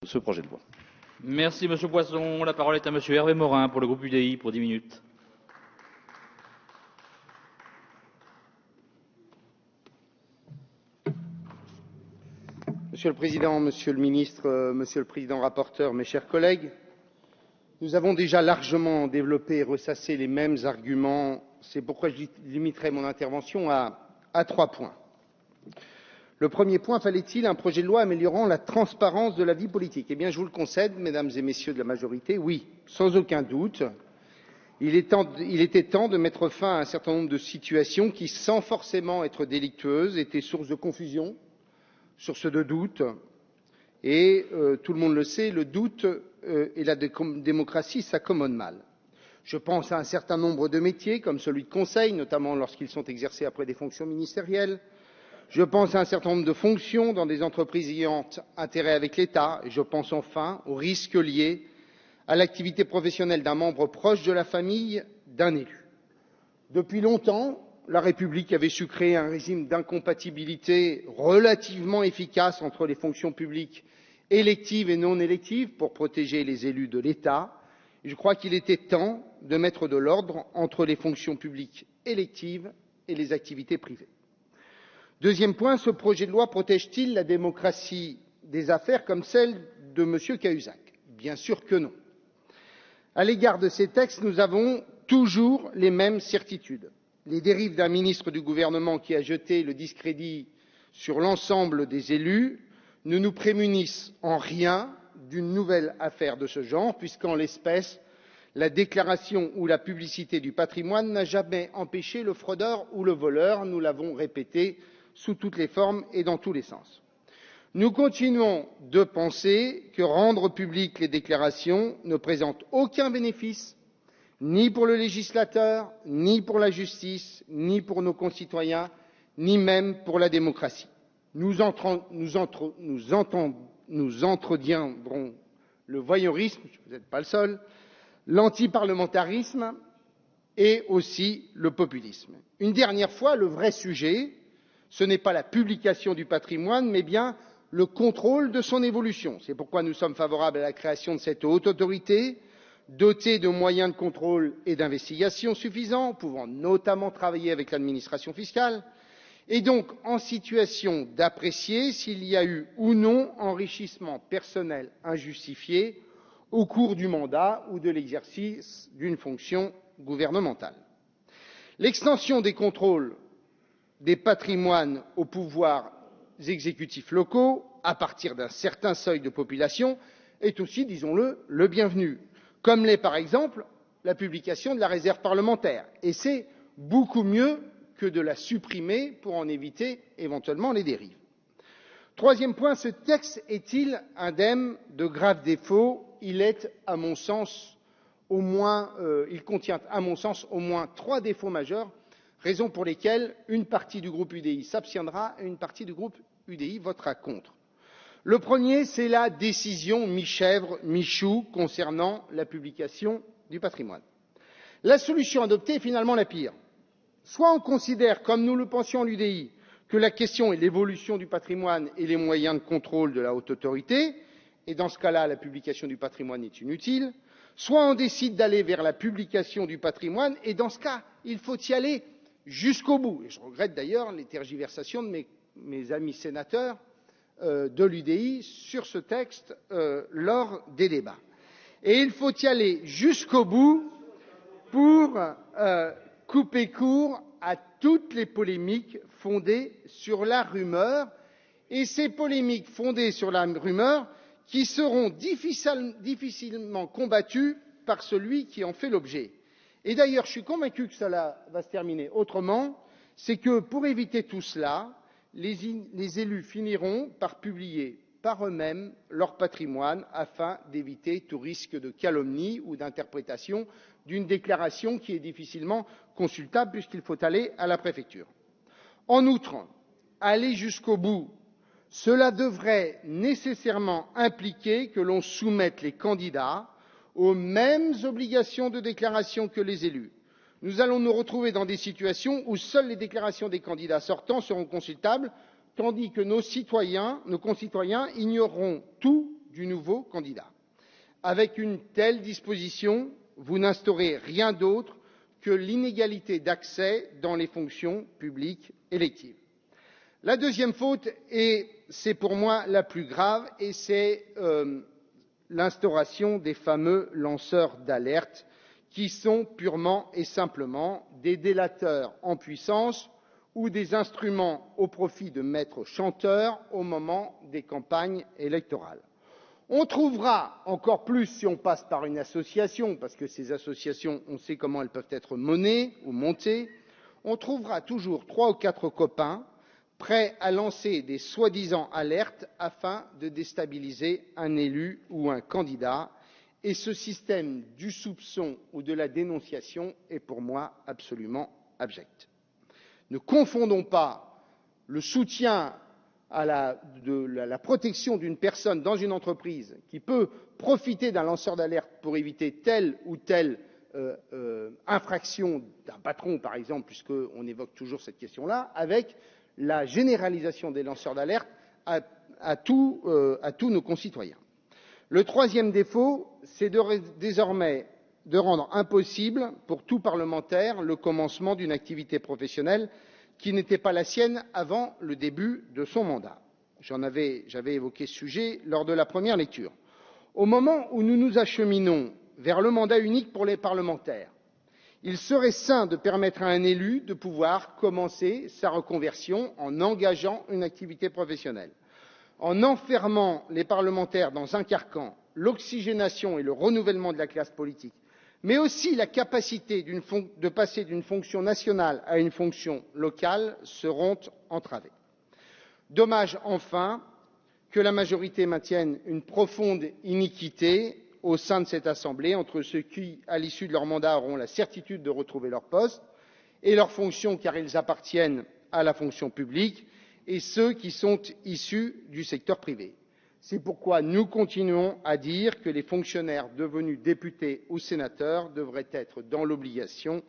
ce projet de loi. Merci Monsieur Poisson. La parole est à Monsieur Hervé Morin pour le groupe UDI pour 10 minutes. Monsieur le Président, Monsieur le Ministre, Monsieur le Président rapporteur, mes chers collègues, nous avons déjà largement développé et ressassé les mêmes arguments. C'est pourquoi je limiterai mon intervention à 3 points. Le premier point, fallait-il un projet de loi améliorant la transparence de la vie politique? Eh bien, je vous le concède, mesdames et messieurs de la majorité, oui, sans aucun doute. Il était temps de mettre fin à un certain nombre de situations qui, sans forcément être délictueuses, étaient source de confusion, source de doute. Et tout le monde le sait, le doute et la démocratie s'accommodent mal. Je pense à un certain nombre de métiers, comme celui de conseil, notamment lorsqu'ils sont exercés après des fonctions ministérielles. Je pense à un certain nombre de fonctions dans des entreprises ayant intérêt avec l'État. Et je pense enfin aux risques liés à l'activité professionnelle d'un membre proche de la famille d'un élu. Depuis longtemps, la République avait su créer un régime d'incompatibilité relativement efficace entre les fonctions publiques électives et non électives pour protéger les élus de l'État. Je crois qu'il était temps de mettre de l'ordre entre les fonctions publiques électives et les activités privées. Deuxième point, ce projet de loi protège-t-il la démocratie des affaires comme celle de M. Cahuzac? Bien sûr que non. À l'égard de ces textes, nous avons toujours les mêmes certitudes. Les dérives d'un ministre du gouvernement qui a jeté le discrédit sur l'ensemble des élus ne nous prémunissent en rien d'une nouvelle affaire de ce genre, puisqu'en l'espèce, la déclaration ou la publicité du patrimoine n'a jamais empêché le fraudeur ou le voleur. Nous l'avons répété sous toutes les formes et dans tous les sens. Nous continuons de penser que rendre publiques les déclarations ne présente aucun bénéfice, ni pour le législateur, ni pour la justice, ni pour nos concitoyens, ni même pour la démocratie. Nous entretiendrons le voyeurisme, vous n'êtes pas le seul, l'antiparlementarisme et aussi le populisme. Une dernière fois, le vrai sujet, ce n'est pas la publication du patrimoine, mais bien le contrôle de son évolution. C'est pourquoi nous sommes favorables à la création de cette haute autorité, dotée de moyens de contrôle et d'investigation suffisants, pouvant notamment travailler avec l'administration fiscale, et donc en situation d'apprécier s'il y a eu ou non enrichissement personnel injustifié au cours du mandat ou de l'exercice d'une fonction gouvernementale. L'extension des contrôles des patrimoines aux pouvoirs exécutifs locaux à partir d'un certain seuil de population est aussi, disons-le, le bienvenu, comme l'est par exemple la publication de la réserve parlementaire, et c'est beaucoup mieux que de la supprimer pour en éviter éventuellement les dérives. Troisième point, ce texte est-il indemne de graves défauts? Il contient à mon sens au moins 3 défauts majeurs, raison pour lesquelles une partie du groupe UDI s'abstiendra et une partie du groupe UDI votera contre. Le premier, c'est la décision mi-chèvre, mi-chou concernant la publication du patrimoine. La solution adoptée est finalement la pire. Soit on considère, comme nous le pensions à l'UDI, que la question est l'évolution du patrimoine et les moyens de contrôle de la haute autorité, et dans ce cas-là, la publication du patrimoine est inutile, soit on décide d'aller vers la publication du patrimoine, et dans ce cas, il faut y aller jusqu'au bout. Et je regrette d'ailleurs les tergiversations de mes amis sénateurs de l'UDI sur ce texte lors des débats. Et il faut y aller jusqu'au bout pour couper court à toutes les polémiques fondées sur la rumeur, et ces polémiques fondées sur la rumeur qui seront difficilement combattues par celui qui en fait l'objet. Et d'ailleurs, je suis convaincu que cela va se terminer autrement, c'est que pour éviter tout cela, les élus finiront par publier par eux-mêmes leur patrimoine afin d'éviter tout risque de calomnie ou d'interprétation d'une déclaration qui est difficilement consultable puisqu'il faut aller à la préfecture. En outre, aller jusqu'au bout, cela devrait nécessairement impliquer que l'on soumette les candidats aux mêmes obligations de déclaration que les élus. Nous allons nous retrouver dans des situations où seules les déclarations des candidats sortants seront consultables, tandis que nos concitoyens ignoreront tout du nouveau candidat. Avec une telle disposition, vous n'instaurez rien d'autre que l'inégalité d'accès dans les fonctions publiques électives. La deuxième faute, et c'est pour moi la plus grave, et c'est l'instauration des fameux lanceurs d'alerte, qui sont purement et simplement des délateurs en puissance ou des instruments au profit de maîtres chanteurs au moment des campagnes électorales. On trouvera encore plus si on passe par une association, parce que ces associations, on sait comment elles peuvent être menées ou montées, on trouvera toujours 3 ou 4 copains prêts à lancer des soi-disant alertes afin de déstabiliser un élu ou un candidat. Et ce système du soupçon ou de la dénonciation est pour moi absolument abject. Ne confondons pas le soutien à la protection d'une personne dans une entreprise qui peut profiter d'un lanceur d'alerte pour éviter telle ou telle infraction d'un patron, par exemple, puisqu'on évoque toujours cette question-là, avec la généralisation des lanceurs d'alerte à tous nos concitoyens. Le troisième défaut, c'est désormais de rendre impossible pour tout parlementaire le commencement d'une activité professionnelle qui n'était pas la sienne avant le début de son mandat. J'avais évoqué ce sujet lors de la première lecture. Au moment où nous nous acheminons vers le mandat unique pour les parlementaires, il serait sain de permettre à un élu de pouvoir commencer sa reconversion en engageant une activité professionnelle. En enfermant les parlementaires dans un carcan, l'oxygénation et le renouvellement de la classe politique, mais aussi la capacité de passer d'une fonction nationale à une fonction locale seront entravées. Dommage enfin que la majorité maintienne une profonde iniquité au sein de cette Assemblée entre ceux qui, à l'issue de leur mandat, auront la certitude de retrouver leur poste et leur fonction car ils appartiennent à la fonction publique, et ceux qui sont issus du secteur privé. C'est pourquoi nous continuons à dire que les fonctionnaires devenus députés ou sénateurs devraient être dans l'obligation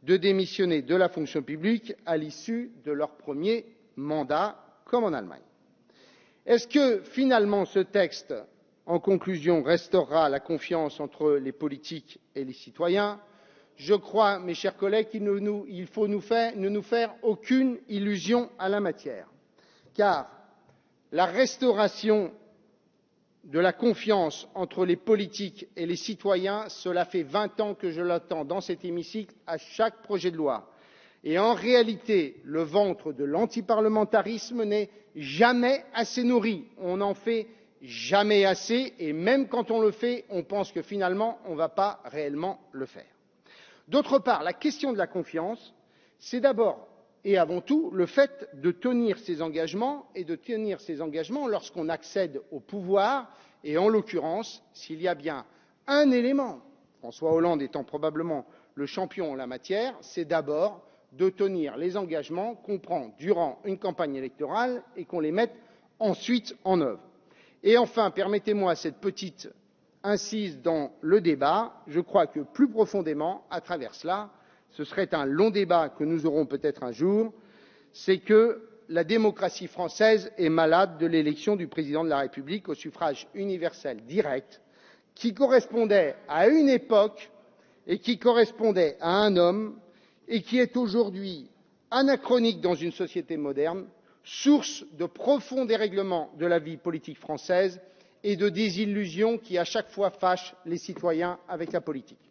de démissionner de la fonction publique à l'issue de leur premier mandat, comme en Allemagne. Est-ce que finalement ce texte, en conclusion, restaurera la confiance entre les politiques et les citoyens? Je crois, mes chers collègues, qu'il faut ne nous faire aucune illusion en la matière, car la restauration de la confiance entre les politiques et les citoyens, cela fait 20 ans que je l'attends dans cet hémicycle à chaque projet de loi. Et en réalité, le ventre de l'antiparlementarisme n'est jamais assez nourri. On n'en fait jamais assez, et même quand on le fait, on pense que finalement, on ne va pas réellement le faire. D'autre part, la question de la confiance, c'est d'abord et avant tout le fait de tenir ses engagements, et de tenir ses engagements lorsqu'on accède au pouvoir, et en l'occurrence, s'il y a bien un élément, François Hollande étant probablement le champion en la matière, c'est d'abord de tenir les engagements qu'on prend durant une campagne électorale et qu'on les mette ensuite en œuvre. Et enfin, permettez-moi cette petite incise dans le débat, je crois que plus profondément, à travers cela, ce serait un long débat que nous aurons peut-être un jour, c'est que la démocratie française est malade de l'élection du président de la République au suffrage universel direct, qui correspondait à une époque et qui correspondait à un homme, et qui est aujourd'hui anachronique dans une société moderne, source de profond dérèglement de la vie politique française et de désillusions qui à chaque fois fâchent les citoyens avec la politique.